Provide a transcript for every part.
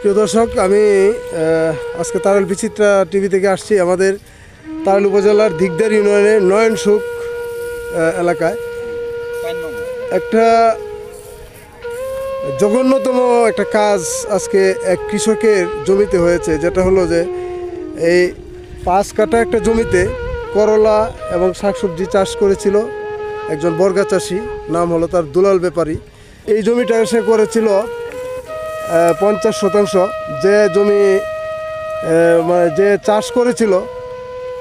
প্রিয় দর্শক, আমি আজকে তারাল বিচিত্রা টিভি থেকে আসছি আমাদের তারাল উপজেলার দিগদার ইউনিয়নের নয়নসুখ এলাকায় একটা জঘন্যতম একটা কাজ আজকে এক কৃষকের জমিতে হয়েছে, যেটা হলো যে এই 5 কাঠা একটা জমিতে করলা এবং শাকসবজি চাষ করেছিল একজন বর্গা চাষি, নাম হলো তার দুলাল ব্যাপারী। এই জমিটা সে করেছিল 50%। যে জমি মানে যে চাষ করেছিল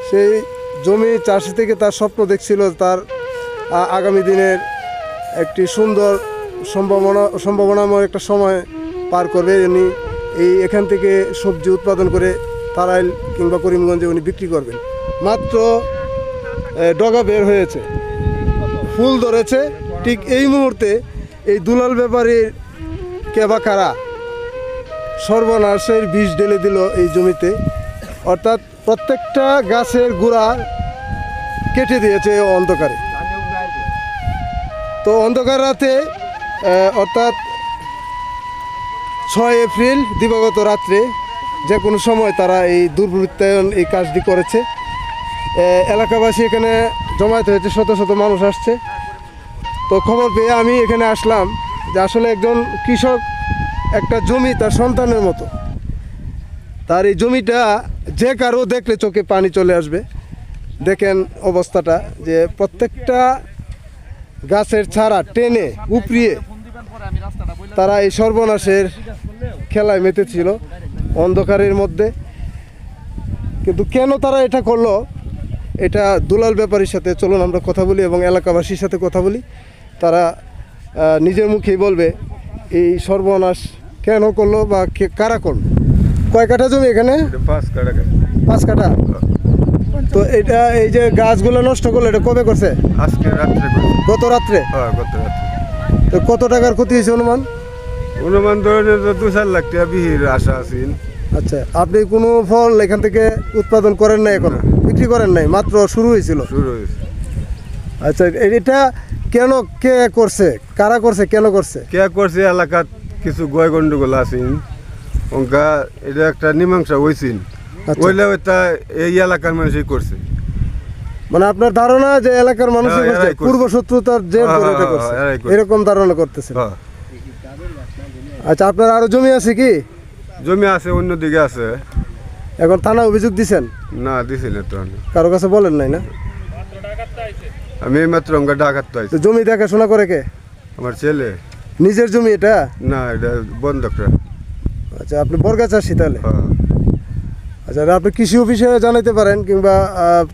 সেই জমি চাষি থেকে তার স্বপ্ন দেখছিল তার আগামী দিনের একটি সুন্দর সম্ভাবনাময় একটা সময় পার করবে। উনি এখান থেকে সবজি উৎপাদন করে তারাইল কিংবা করিমগঞ্জে উনি বিক্রি করবেন। মাত্র ডগা বের হয়েছে, ফুল ধরেছে, ঠিক এই মুহূর্তে এই দুলাল ব্যাপারীর কেবা কারা সর্বনাশের বিষ ঢেলে দিল এই জমিতে, অর্থাৎ প্রত্যেকটা গাছের গোড়া কেটে দিয়েছে অন্ধকারে। তো অন্ধকার রাতে অর্থাৎ 6 এপ্রিল দিবাগত রাত্রে যে কোনো সময় তারা এই দুর্বৃত্তায়ন এই কাজটি করেছে। এলাকাবাসী এখানে জমায়েত হয়েছে, শত শত মানুষ আসছে। তো খবর পেয়ে আমি এখানে আসলাম যে আসলে একজন কৃষক একটা জমি তার সন্তানের মতো, তার এই জমিটা যে কারো দেখলে চোখে পানি চলে আসবে। দেখেন অবস্থাটা, যে প্রত্যেকটা গাছের ছাড়া টেনে উপড়িয়ে তারা এই সর্বনাশের খেলায় মেতেছিল অন্ধকারের মধ্যে। কিন্তু কেন তারা এটা করলো, এটা দুলাল ব্যাপারীর সাথে চলুন আমরা কথা বলি এবং এলাকাবাসীর সাথে কথা বলি। তারা নিজের মুখেই বলবে এই সর্বনাশ কেন করলো বা কারা করলো। কয় কাঠা জমি এখানে? 5 কাঠা। তো এটা এই যে গাছগুলো নষ্ট করলো, এটা কবে করছে? আজকে রাত্রে। গত রাত্রে? হ্যাঁ, গত রাত্রে। তো কত টাকার ক্ষতি হয়েছে অনুমান? অনুমান ধরেন 2-4 লাখ টাকা বিহির আশা আছে। আচ্ছা, আপনি কোনো ফল এখান থেকে উৎপাদন করেন নাই, এখনো বিক্রি করেন নাই, মাত্র শুরু হয়েছিল? শুরু হয়েছে। আচ্ছা, এটা কেন, কে করছে, কারা করছে, কেন করছে? কে করছে? এলাকার কিছু গয় গন্ডগোল আছেন, ওঙ্কা এটা একটা মীমাংসা হয়েছিল, ওইলে ওইটা এই এলাকার মানুষই করছে। মানে আপনার ধারণা যে এলাকার মানুষই করছে, পূর্ব শত্রুতার জের ধরে এটা করছে, এরকম ধারণা করতেছে? আচ্ছা, আপনার আরো জমি আছে কি? জমি আছে, অন্যদিকে আছে। এখন থানা অভিযোগ দিছেন? না, দিছি না তো। কারো কাছে বলেন নাই না? আমি মাত্র ওঙ্কা ডাকাত তো আইছি। জমি দেখাশোনা করে কে? আমার ছেলে। নিজের জমি এটা? না, এটা বন্ধকরা। আচ্ছা, আপনি বর্গা চাষি তাহলে? আচ্ছা, আপনি কৃষি অফিসে জানাইতে পারেন কিংবা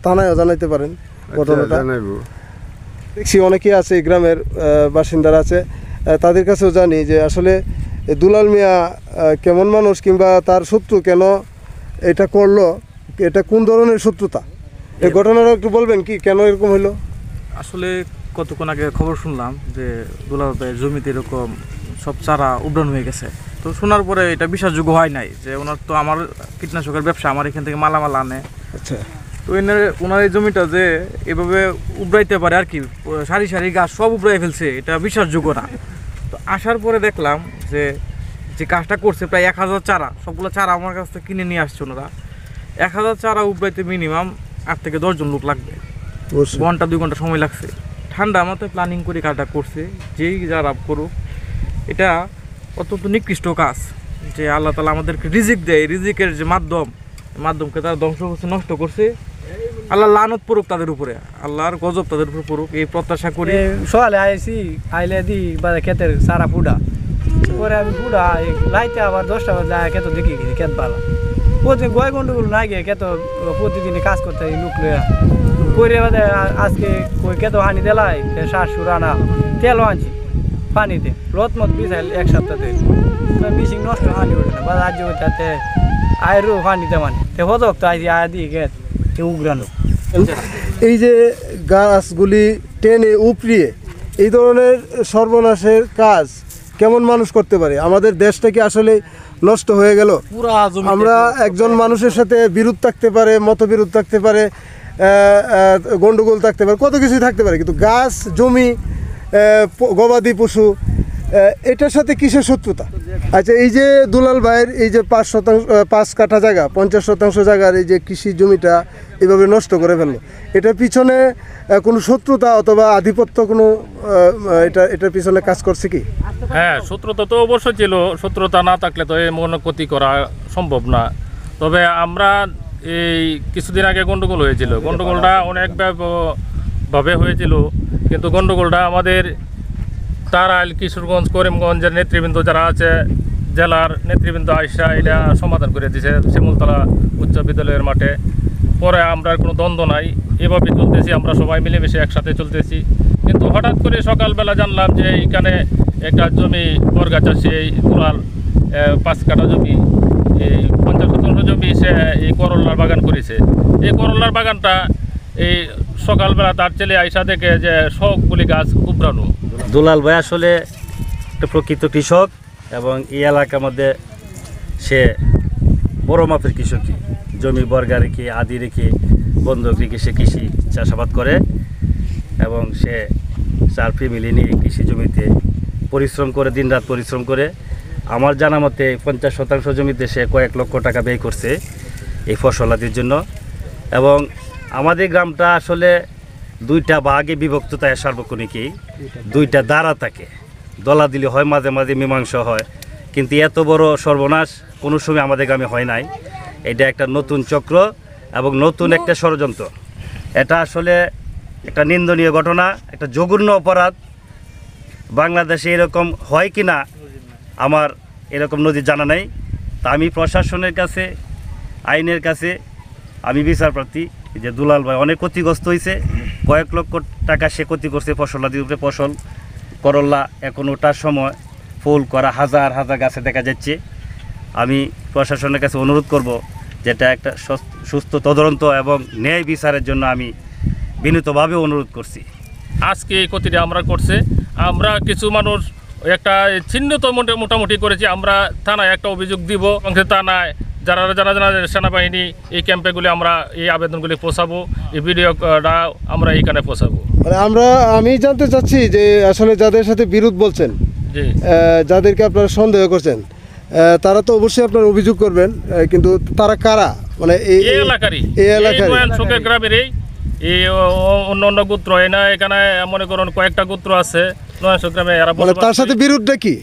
থানায়ও জানাইতে পারেন ঘটনাটা। জানাইবো। দেখছি অনেকেই আছে, এই গ্রামের বাসিন্দারা আছে, তাদের কাছেও জানি যে আসলে দুলাল মিয়া কেমন মানুষ কিংবা তার শত্রু কেন এটা করলো, এটা কোন ধরনের শত্রুতা, এই ঘটনাটা একটু বলবেন কি, কেন এরকম হলো? আসলে কতক্ষণ আগে খবর শুনলাম যে দুলাল ভাইয়ের জমিতে এরকম সব চারা উবড়ান হয়ে গেছে। তো শোনার পরে এটা বিশ্বাসযোগ্য হয় নাই যে ওনার তো আমার কীটনাশকের ব্যবসা, আমার এখান থেকে মালামাল আনে। আচ্ছা, তো ওনার এই জমিটা যে এভাবে উবড়াইতে পারে আর কি, সারি সারি গাছ সব উবড়াই ফেলছে, এটা বিশ্বাসযোগ্য না। তো আসার পরে দেখলাম যে যে কাজটা করছে প্রায় 1000 চারা, সবগুলো চারা আমার কাছ থেকে কিনে নিয়ে আসছে ওনারা। 1000 চারা উবড়াইতে মিনিমাম 8 থেকে 10 জন লোক লাগবে, ঘন্টা 2 ঘন্টা সময় লাগছে। ঠান্ডা মাথায় প্ল্যানিং করে কাজটা করছে, যেই যারা করুক। এটা অত্যন্ত নিকৃষ্ট কাজ, যে আল্লাহ তাআলা আমাদেরকে রিজিক দেয়, রিজিকের যে মাধ্যমকে তারা ধ্বংস করছে, নষ্ট করছে। আল্লাহ লানত পড়ুক তাদের উপরে, আল্লাহর গজব তাদের উপরে পড়ুক, এই প্রত্যাশা করি। সকালে আইসি, আইলে দি বাজার ক্ষেতের সারা ফুটা, পরে আমি ফুটা লাইতে আবার 10টা বাজে ক্ষেত দেখি গেছি, ক্ষেত পালা প্রতিদিন গয় গন্ডগোল না গিয়ে ক্ষেত প্রতিদিনই কাজ করতে লুক লইয়া করে আজকে ক্ষেত হানি দিলাই, সার সুর আনা, তেলও আনছি পানিতে, রতমত বিছাইল 1 সপ্তাহতে, বিশিং নষ্ট হানি ওঠে না, বাজার আজ তাতে আয়েরও পানিতে মানে তে হতক তো আইসি আয়া দিয়ে ক্ষেত উগরানো। এই যে গাছগুলি টেনে উপড়িয়ে এই ধরনের সর্বনাশের কাজ কেমন মানুষ করতে পারে? আমাদের দেশটা কি আসলে নষ্ট হয়ে গেল? আমরা একজন মানুষের সাথে বিরোধ থাকতে পারে, মতবিরোধ থাকতে পারে, গন্ডগোল থাকতে পারে, কত কিছুই থাকতে পারে, কিন্তু গাছ, জমি, গবাদি পশু এটার সাথে কিসের শত্রুতা? আচ্ছা, এই যে দুলাল ভাইয়ের এই যে 5 কাঠা জায়গা, 50% জায়গার এই যে কৃষি জমিটা এভাবে নষ্ট করে ফেললো, এটার পিছনে কোনো শত্রুতা অথবা আধিপত্য কোনো এটার পিছনে কাজ করছে কি? হ্যাঁ, শত্রুতা তো অবশ্যই ছিল। শত্রুতা না থাকলে তো এই মনে ক্ষতি করা সম্ভব না। তবে আমরা এই কিছুদিন আগে গন্ডগোল হয়েছিল, গন্ডগোলটা অনেক ভাবে হয়েছিল, কিন্তু গন্ডগোলটা আমাদের তারাইল, কিশোরগঞ্জ, করিমগঞ্জের নেতৃবৃন্দ যারা আছে, জেলার নেতৃবৃন্দ আইসা এটা সমাধান করে দিয়েছে শিমুলতলা উচ্চ বিদ্যালয়ের মাঠে। পরে আমরা আর কোনো দ্বন্দ্ব নাই, এভাবে চলতেছি, আমরা সবাই মিলেমিশে একসাথে চলতেছি। কিন্তু হঠাৎ করে সকালবেলা জানলাম যে এইখানে একটা জমি বর্গা চাষি, এই দুলাল 5 কাঠা জমি, এই 50% জমি সে এই করল্লার বাগান করেছে। এই করল্লার বাগানটা এই সকালবেলা তার ছেলে আইসা দেখে যে সবগুলি গাছ উবরানো। দুলাল ভাই আসলে একটা প্রকৃত কৃষক এবং এই এলাকার মধ্যে সে বড় মাপের কৃষকই, জমি বর্গা রেখে, আদি রেখে, বন্ধক রেখে সে কৃষি চাষাবাদ করে এবং সে 4 ফ্যামিলি নিয়ে কৃষি জমিতে পরিশ্রম করে, দিনরাত পরিশ্রম করে। আমার জানা মতে 50% জমিতে সে কয়েক লক্ষ টাকা ব্যয় করছে এই ফসলাদির জন্য। এবং আমাদের গ্রামটা আসলে 2টা ভাগে বিভক্ত, তাই সার্বক্ষণিকই 2টা দ্বারা থাকে, দলাদলি হয়, মাঝে মাঝে মীমাংসা হয়, কিন্তু এত বড় সর্বনাশ কোনো সময় আমাদের গ্রামে হয় নাই। এটা একটা নতুন চক্র এবং নতুন একটা ষড়যন্ত্র। এটা আসলে একটা নিন্দনীয় ঘটনা, একটা জঘন্য অপরাধ। বাংলাদেশে এরকম হয় কি না আমার এরকম নজির জানা নেই। তা আমি প্রশাসনের কাছে, আইনের কাছে আমি বিচার প্রার্থী যে দুলাল ভাই অনেক ক্ষতিগ্রস্ত হয়েছে, কয়েক লক্ষ টাকা সে ক্ষতি করছে ফসলাদির উপরে। ফসল করল্লা এখন ওটার সময় ফুল করা হাজার হাজার গাছে দেখা যাচ্ছে। আমি প্রশাসনের কাছে অনুরোধ করব যেটা একটা সুস্থ তদন্ত এবং ন্যায় বিচারের জন্য আমি বিনীতভাবে অনুরোধ করছি। আজকে এই ক্ষতিটা আমরা করছে, আমরা কিছু মানুষ একটা চিহ্নিত মোটামুটি করেছি। আমরা থানায় একটা অভিযোগ দিব, এবং থানায় যারা যারা যারা সেনাবাহিনী এই ক্যাম্পেগুলি আমরা এই আবেদনগুলি পৌঁছাবো, এই ভিডিওটা আমরা এইখানে পৌঁছাবো। মানে আমি জানতে চাচ্ছি যে আসলে যাদের সাথে বিরোধ বলছেন, জি, যাদেরকে আপনারা সন্দেহ করছেন, তারা তো অবশ্যই আপনার অভিযোগ করবেন, কিন্তু তারা কারা? মানে এই এলাকারই, এই এলাকার শোকের গ্রামের এই অন্য অন্য গোত্র না, এখানে মনে করুন কয়েকটা গোত্র আছে গ্রামে। মানে তার সাথে বিরোধটা কি?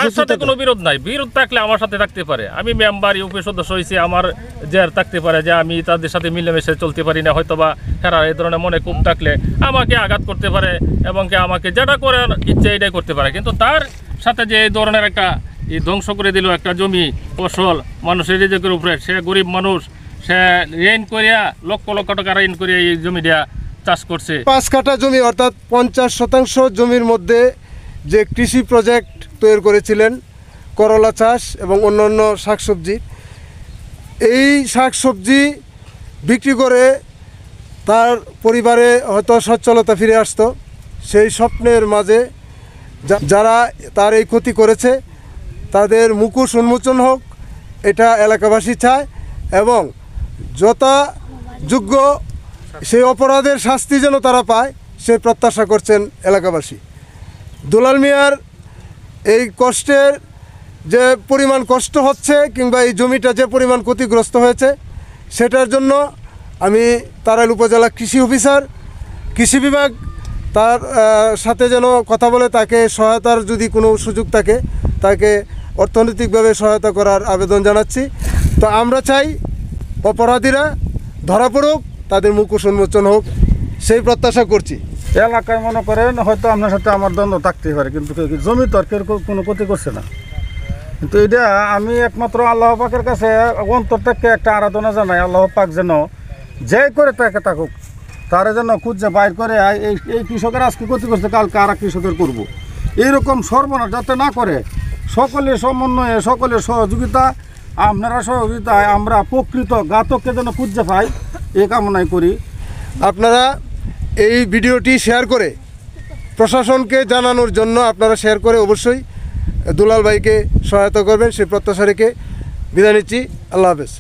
তার সাথে কোনো বিরোধ নাই। বিরোধ থাকলে আমার সাথে থাকতে পারে। আমি মেম্বার, ইউপি সদস্য হয়েছি, আমার যে থাকতে পারে যে আমি তাদের সাথে মিলেমিশে চলতে পারি না, হয়তোবা তারা এই ধরনের মনে কূপ থাকলে আমাকে আঘাত করতে পারে এবং আমাকে যেটা করে ইচ্ছে এটাই করতে পারে। কিন্তু তার সাথে যে এই ধরনের একটা ধ্বংস করে দিল একটা জমি, ফসল, মানুষের রিজিকের উপরে, সে গরিব মানুষ, সে ঋণ করিয়া লক্ষ লক্ষ টাকা ঋণ করিয়া এই জমিটা চাষ করছে। 5 কাঠা জমি অর্থাৎ 50% জমির মধ্যে যে কৃষি প্রজেক্ট তৈরি করেছিলেন, করলা চাষ এবং অন্যান্য শাকসবজি, এই শাকসবজি বিক্রি করে তার পরিবারে হয়তো সচ্ছলতা ফিরে আসতো। সেই স্বপ্নের মাঝে যারা তার এই ক্ষতি করেছে তাদের মুখোশ উন্মোচন হোক, এটা এলাকাবাসী চায়, এবং যথাযোগ্য সেই অপরাধের শাস্তি যেন তারা পায় সে প্রত্যাশা করছেন এলাকাবাসী। দুলাল মিয়ার এই কষ্টের যে পরিমাণ কষ্ট হচ্ছে কিংবা এই জমিটা যে পরিমাণ ক্ষতিগ্রস্ত হয়েছে, সেটার জন্য আমি তারাইল উপজেলা কৃষি অফিসার, কৃষি বিভাগ তার সাথে যেন কথা বলে তাকে সহায়তার যদি কোনো সুযোগ থাকে তাকে অর্থনৈতিকভাবে সহায়তা করার আবেদন জানাচ্ছি। তো আমরা চাই অপরাধীরা ধরা পড়ুক, তাদের মুখোশ উন্মোচন হোক, সেই প্রত্যাশা করছি। এলাকায় মনে করেন হয়তো আপনার সাথে আমার দ্বন্দ্ব থাকতেই পারে, কিন্তু জমি তো আর কেউ কোনো ক্ষতি করছে না। কিন্তু এটা আমি একমাত্র আল্লাহ পাকের কাছে অন্তর থেকে একটা আরাধনা জানাই, আল্লাহ পাক যেন যে করে তাকে থাকুক, তারা যেন খুঁজে বাইর করে এই কৃষকের আজকে ক্ষতি করছে, কালকে আর কৃষকের করবো, এইরকম সর্বনাশ যাতে না করে। সকলের সমন্বয়ে, সকলের সহযোগিতা, আপনারা সহযোগিতায় আমরা প্রকৃত ঘাতককে যেন খুঁজে পাই, এই কামনাই করি। আপনারা এই ভিডিওটি শেয়ার করে প্রশাসনকে জানানোর জন্য আপনারা শেয়ার করে অবশ্যই দুলাল ভাইকে সহায়তা করবেন, সেই প্রত্যাশা রেখে বিদায় নিচ্ছি। আল্লাহ হাফেজ।